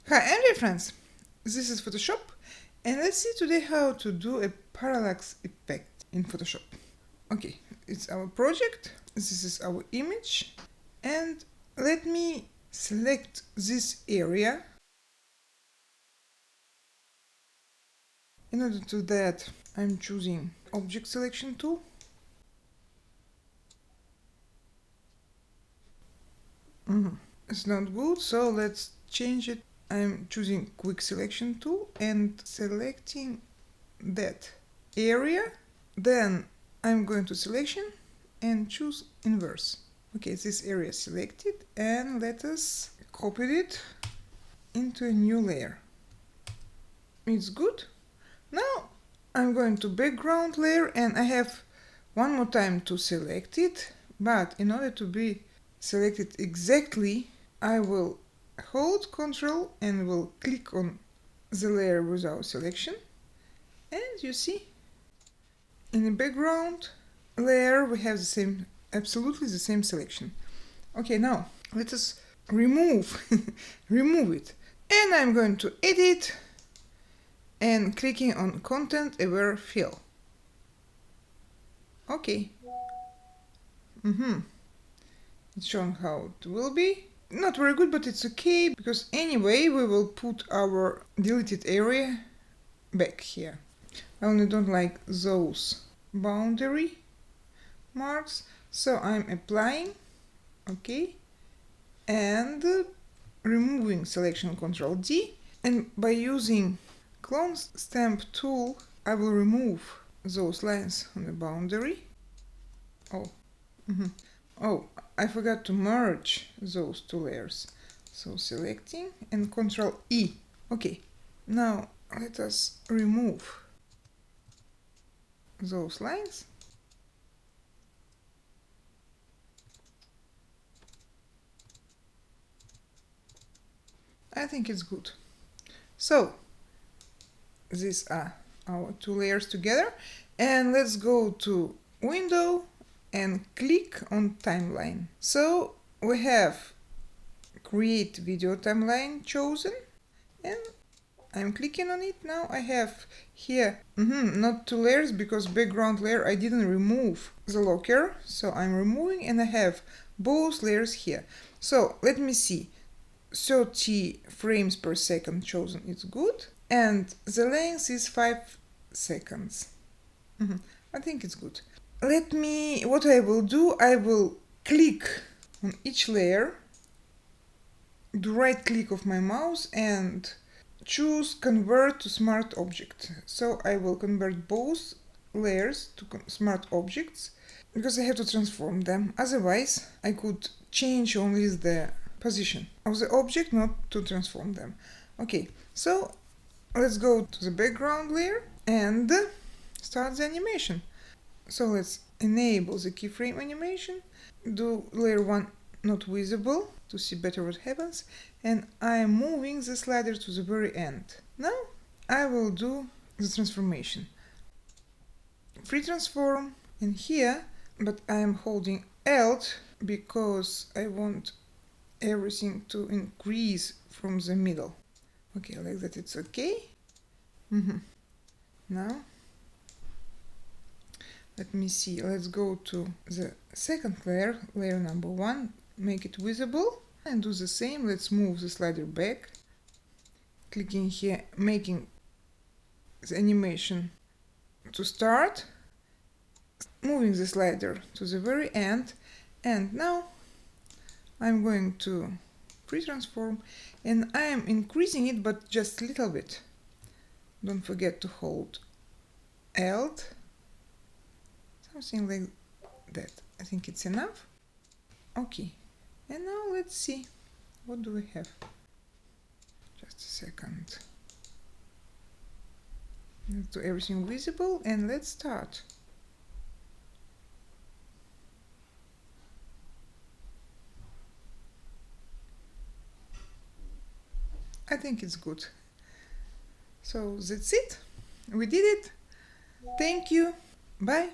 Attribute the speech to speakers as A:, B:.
A: Hi, I'm dear friends. This is Photoshop, and let's see today how to do a parallax effect in Photoshop. Okay, it's our project. This is our image, and let me select this area. In order to do that, I'm choosing Object Selection tool. It's not good, so let's change it. I'm choosing Quick Selection tool and selecting that area. Then I'm going to Selection and choose Inverse. Okay, this area selected, and let us copy it into a new layer. It's good. Now I'm going to background layer, and I have one more time to select it, but in order to be selected exactly, I will hold Ctrl and will click on the layer without selection, and you see in the background layer we have the same, absolutely the same selection. Okay, now let us remove remove it, and I'm going to edit and clicking on content aware fill. Okay. It's shown how it will be. Not very good, but it's okay, because anyway we will put our deleted area back here. I only don't like those boundary marks, so I'm applying, okay, and removing selection Ctrl D, and by using clone stamp tool I will remove those lines on the boundary. Oh, I forgot to merge those two layers, so selecting and Ctrl E. Okay, now let us remove those lines. I think it's good. So these are our two layers together, and let's go to Window and click on Timeline. So we have Create Video Timeline chosen, and I'm clicking on it. Now I have here not two layers, because background layer I didn't remove the locker, so I'm removing, and I have both layers here. So let me see, 30 frames per second chosen, it's good, and the length is 5 seconds. I think it's good. What I will do, I will click on each layer, do right click of my mouse and choose Convert to Smart Object. So I will convert both layers to smart objects, because I have to transform them. Otherwise, I could change only the position of the object, not to transform them. Okay, so let's go to the background layer and start the animation. So let's enable the keyframe animation, do layer 1 not visible to see better what happens, and I am moving the slider to the very end. Now I will do the transformation. Free transform in here, but I am holding Alt because I want everything to increase from the middle. Okay, like that it's okay. Now let me see, let's go to the second layer, layer number 1, make it visible, and do the same. Let's move the slider back, clicking here, making the animation to start, moving the slider to the very end, and now I'm going to pre-transform, and I am increasing it, but just a little bit. Don't forget to hold Alt, something like that. I think it's enough. Okay, and now let's see, what do we have? Just a second. Let's do everything visible, and let's start. I think it's good. So that's it. We did it. Thank you. Bye.